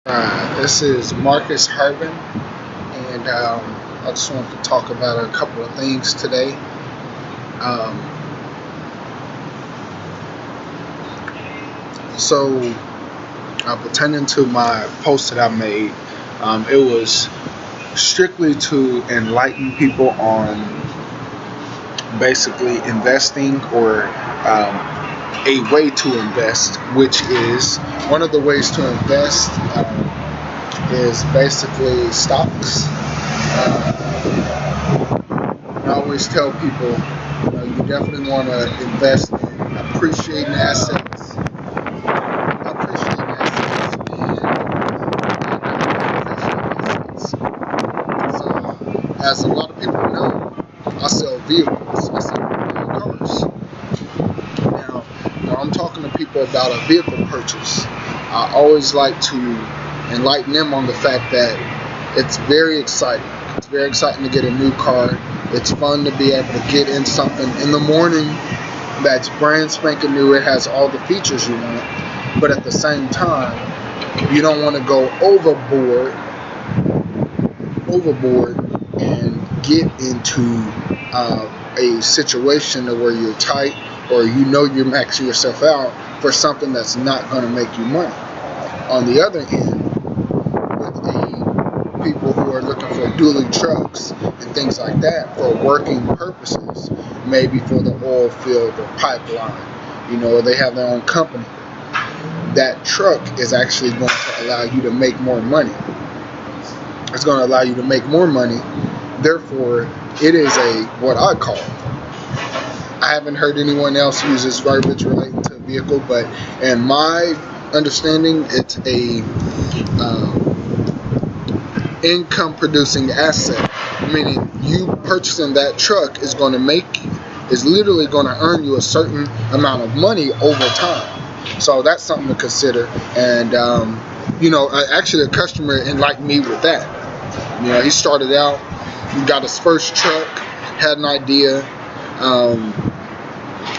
This is Marcus Harbin, and I just wanted to talk about a couple of things today. Um, Pertaining to my post that I made, it was strictly to enlighten people on basically investing or a way to invest, which is one of the ways to invest is basically stocks. I always tell people, you definitely want to invest in appreciating assets, So, as a lot of people know, I sell vehicles. I sell cars. Now I'm talking to people about a vehicle purchase. I always like to enlighten them on the fact that it's very exciting. It's very exciting to get a new car. It's fun to be able to get in something in the morning that's brand spanking new. It has all the features you want, but at the same time, you don't want to go overboard and get into a situation where you're tight or you're maxing yourself out for something that's not going to make you money. On the other end, with people who are looking for dually trucks and things like that for working purposes, maybe for the oil field or pipeline, or they have their own company, that truck is actually going to allow you to make more money. It's going to allow you to make more money. Therefore, it is what I call, I haven't heard anyone else use this verbiage relating to a vehicle, but in my understanding, it's a income producing asset, meaning you purchasing that truck is literally going to earn you a certain amount of money over time. So that's something to consider. And actually a customer enlightened me with that. He started out, he got his first truck, had an idea,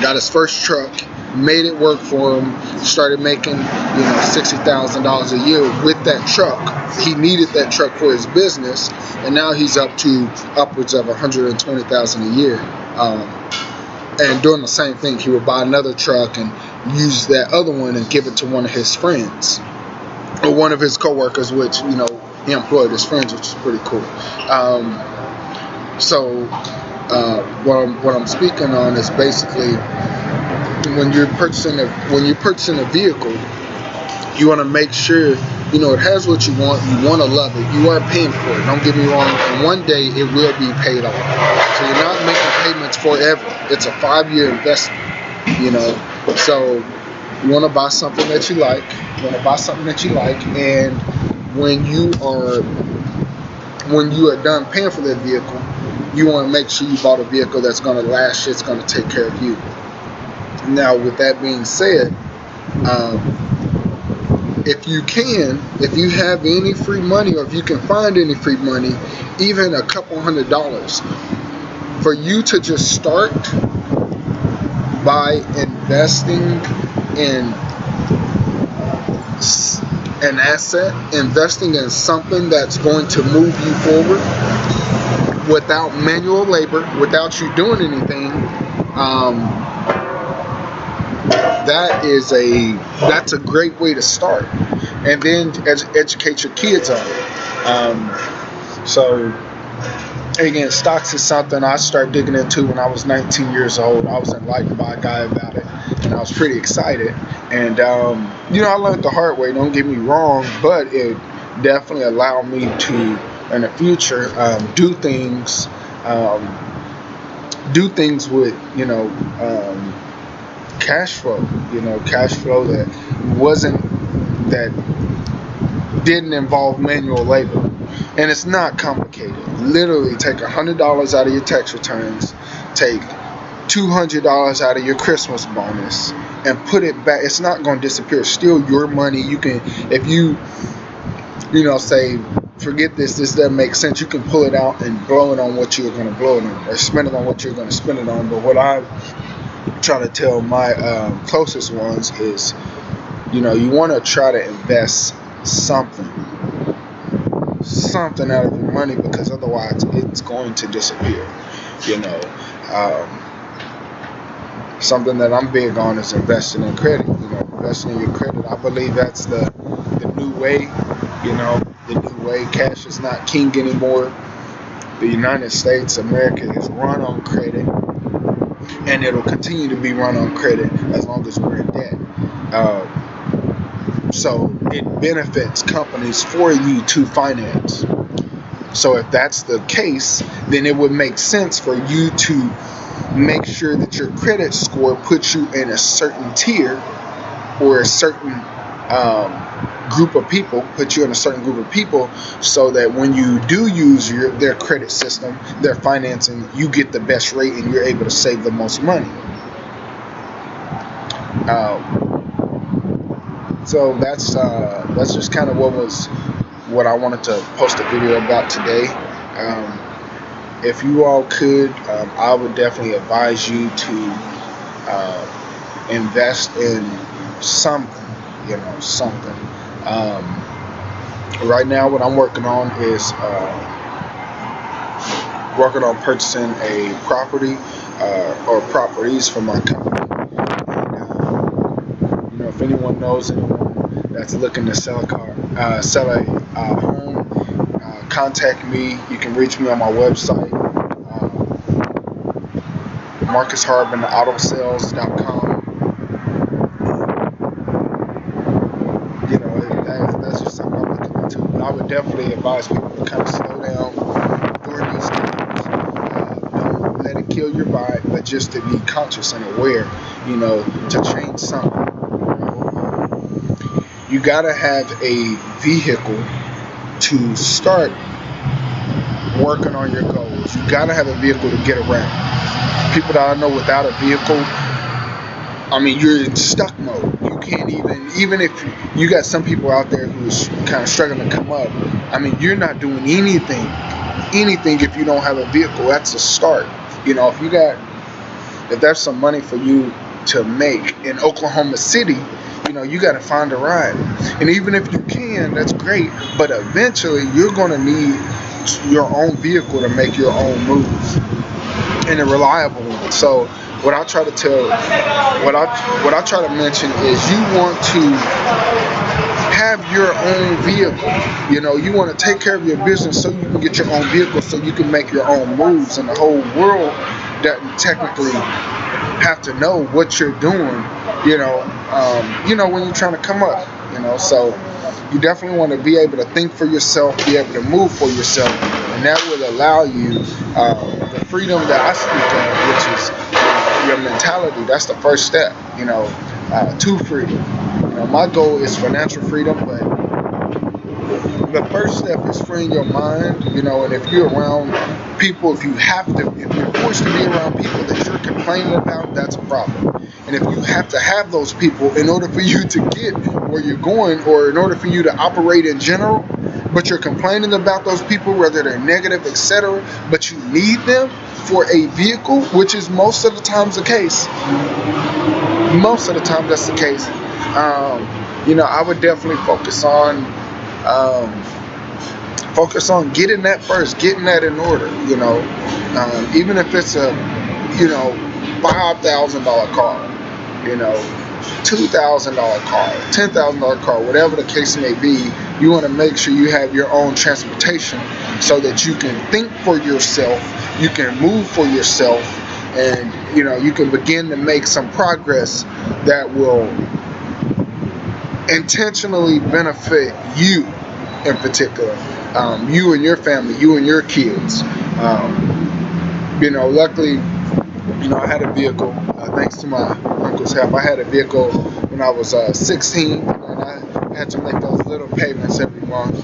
got his first truck, made it work for him, started making $60,000 a year with that truck. He needed that truck for his business, and now he's up to upwards of $120,000 a year. And doing the same thing, he would buy another truck and use that other one and give it to one of his friends or one of his coworkers, which he employed his friends, which is pretty cool. What I'm speaking on is basically when you're purchasing a vehicle, you want to make sure it has what you want. You want to love it. You are paying for it. Don't get me wrong. And one day it will be paid off. So you're not making payments forever. It's a 5-year investment. So you want to buy something that you like. And when you are done paying for that vehicle, you want to make sure you bought a vehicle that's going to last you. It's going to take care of you. Now, with that being said, if you have any free money, or if you can find any free money, even a couple $100s, for you to just start by investing in an asset, investing in something that's going to move you forward without manual labor, without you doing anything, that's a great way to start. And then educate your kids on it. So again, stocks is something I started digging into when I was 19 years old. I was enlightened by a guy about it, and I was pretty excited. And I learned the hard way, don't get me wrong, but it definitely allowed me to, in the future, do things with cash flow that didn't involve manual labor. And it's not complicated. Literally take $100 out of your tax returns, take $200 out of your Christmas bonus, and put it back. It's not going to disappear. It's still your money. You can, if you say, forget this doesn't make sense, you can pull it out and blow it on what you're going to blow it on, or spend it on what you're going to spend it on. But what I try to tell my closest ones is, you want to try to invest something. something out of your money, because otherwise it's going to disappear. You know, something that I'm big on is investing in credit. You know, investing in your credit. I believe that's the new way. You know, the new way. Cash is not king anymore. The United States, America, is run on credit, and it'll continue to be run on credit as long as we're in debt. So it benefits companies for you to finance. So if that's the case, then it would make sense for you to make sure that your credit score puts you in a certain tier, or a certain group of people, so that when you do use their credit system, their financing, you get the best rate and you're able to save the most money. So that's just kind of what I wanted to post a video about today. If you all could, I would definitely advise you to invest in something. Something. Right now, what I'm working on is purchasing a property or properties for my company. And, if anyone knows anyone that's looking to sell a home, contact me. You can reach me on my website, MarcusHarbinAutosales.com. That's just something I'm looking into. But I would definitely advise people to kind of slow down during these times. Don't let it kill your vibe, but just to be conscious and aware, to change something. You gotta have a vehicle to start working on your goals. You gotta have a vehicle to get around. People that I know without a vehicle, you're in stuck mode. You can't even if you got some people out there who's kind of struggling to come up. You're not doing anything if you don't have a vehicle. That's a start. If there's some money for you to make in Oklahoma City, you got to find a ride. And even if you can, that's great. But eventually, you're going to need your own vehicle to make your own moves, and a reliable one. So what I try to mention is, you want to have your own vehicle. You want to take care of your business so you can get your own vehicle, so you can make your own moves, and the whole world doesn't technically have to know what you're doing. When you're trying to come up. So you definitely want to be able to think for yourself, be able to move for yourself, and that will allow you the freedom that I speak of, which is your mentality. That's the first step, to freedom. My goal is financial freedom, but the first step is freeing your mind, and if you're around people, if you're forced to be around people that you're complaining about, that's a problem. And if you have to have those people in order for you to get where you're going, or in order for you to operate in general, but you're complaining about those people, whether they're negative, etc., but you need them for a vehicle, which is most of the times the case. Most of the time that's the case. I would definitely focus on getting that first, getting that in order. Even if it's a $5,000 car, $2,000 car, $10,000 car, whatever the case may be. You want to make sure you have your own transportation, so that you can think for yourself, you can move for yourself, and you can begin to make some progress that will intentionally benefit you in particular, you and your family, you and your kids. Luckily, I had a vehicle, thanks to my uncle's help. I had a vehicle when I was 16, and I had to make those little payments every month.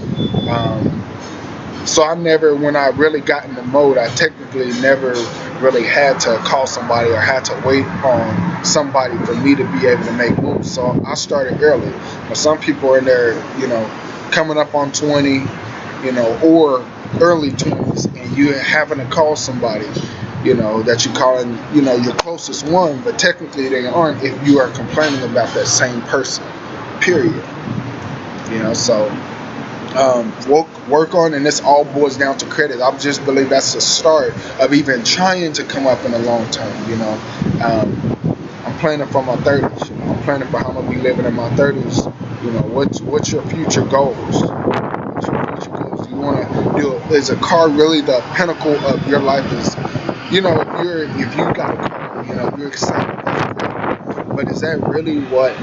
So when I really got in the mode, I technically never really had to call somebody or had to wait on somebody for me to be able to make moves. So I started early. But some people are in there, coming up on 20, or early 20s, and you're having to call somebody, that you're calling, your closest one, but technically they aren't if you are complaining about that same person, period. So work on, and this all boils down to credit. I just believe that's the start of even trying to come up in the long term. I'm planning for my 30s. I'm planning for how I'm gonna be living in my 30s. What's your future goals? What's your future goals? Do you want to do? Is a car really the pinnacle of your life? If you got a car, you're excited. That's great. But is that really what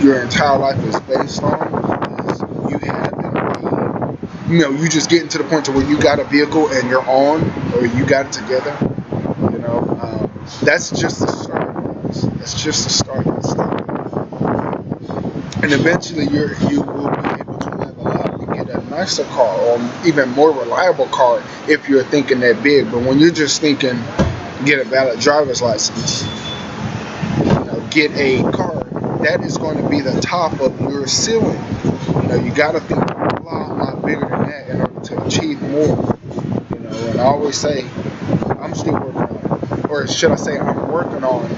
your entire life is based on? Is you you just getting to the point to where you got a vehicle and you're on, or you got it together? That's just the start. That's just the start of the stuff. And eventually you will be able to level up and get a nicer car, or even more reliable car if you're thinking that big. But when you're just thinking, get a valid driver's license, get a car, that is going to be the top of your ceiling. You got to think a lot bigger than that in order to achieve more. And I always say, I'm still working on, or should I say, I'm working on,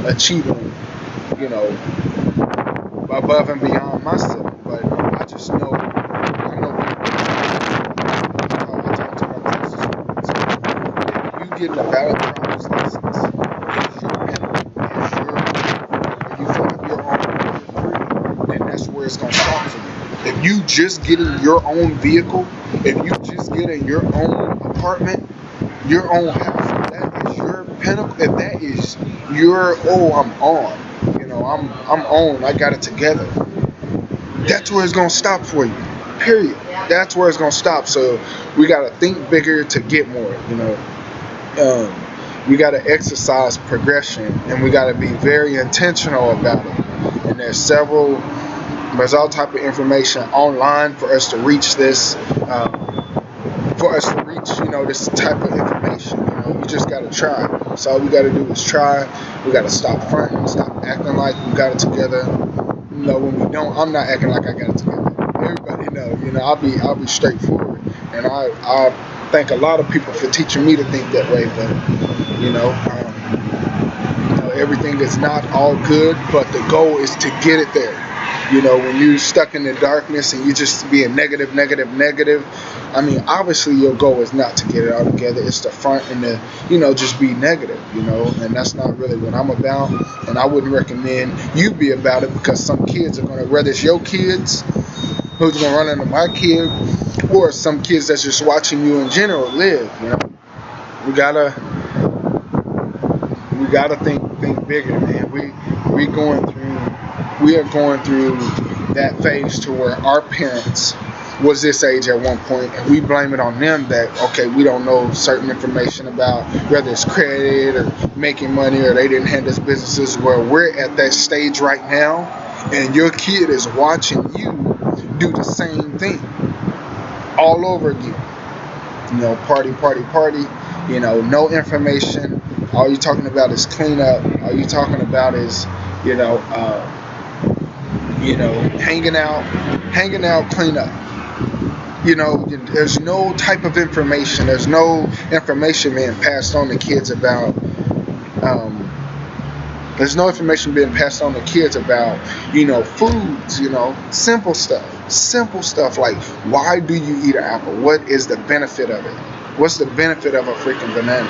achieving, above and beyond myself. But I just know, I talk to my closest friends. If you get a valid driver's license, you feel like you're on, then that's where it's going to start for you. If you just get in your own vehicle, if you just get in your own apartment, your own house, that is your pinnacle. If that is your, I'm on. I'm on. I got it together. That's where it's gonna stop for you. Period. That's where it's gonna stop. So we gotta think bigger to get more. We gotta exercise progression, and we gotta be very intentional about it. And there's all type of information online for us to reach this. This type of information. You just gotta try. So all we gotta do is try. We gotta stop fronting, stop acting like we got it together. When we don't, I'm not acting like I got it together. Everybody knows. I'll be straightforward, and I thank a lot of people for teaching me to think that way. But everything is not all good, but the goal is to get it there. When you're stuck in the darkness and you just being negative. Obviously your goal is not to get it all together. It's the front and the, just be negative, and that's not really what I'm about. And I wouldn't recommend you be about it, because some kids are going to, whether it's your kids, who's going to run into my kid, or some kids that's just watching you in general live, We gotta think bigger, man. We are going through that phase to where our parents was this age at one point, and we blame it on them that, okay, we don't know certain information about whether it's credit or making money, or they didn't have these businesses. Where we're at that stage right now, and your kid is watching you do the same thing all over again. Party, no information. All you're talking about is cleanup. All you're talking about is, hanging out, clean up. There's no type of information. There's no information being passed on to kids about. There's no information being passed on to kids about, foods. Simple stuff like, why do you eat an apple? What is the benefit of it? What's the benefit of a freaking banana?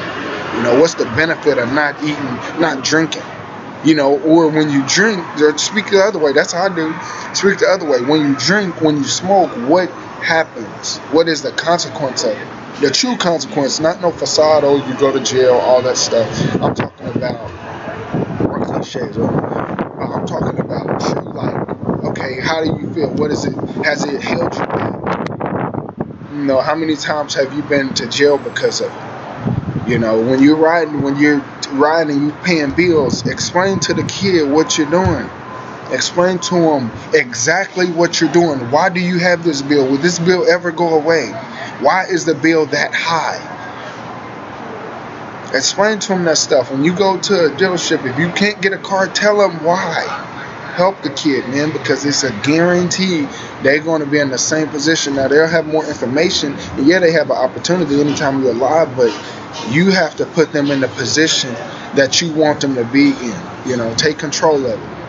What's the benefit of not drinking? Or when you drink, or speak the other way. That's how I do. Speak the other way. When you drink, when you smoke, what happens? What is the consequence of it? The true consequence, not no facade, you go to jail, all that stuff. I'm talking about more cliches, right? I'm talking about true, like, okay, how do you feel? What is it? Has it held you back? How many times have you been to jail because of it? When you're riding and you're paying bills, explain to the kid what you're doing. Explain to them exactly what you're doing. Why do you have this bill? Will this bill ever go away? Why is the bill that high? Explain to them that stuff. When you go to a dealership, if you can't get a car, tell them why. Help the kid, man, because it's a guarantee they're going to be in the same position. Now, they'll have more information, and yeah, they have an opportunity anytime you're alive, but you have to put them in the position that you want them to be in. Take control of it.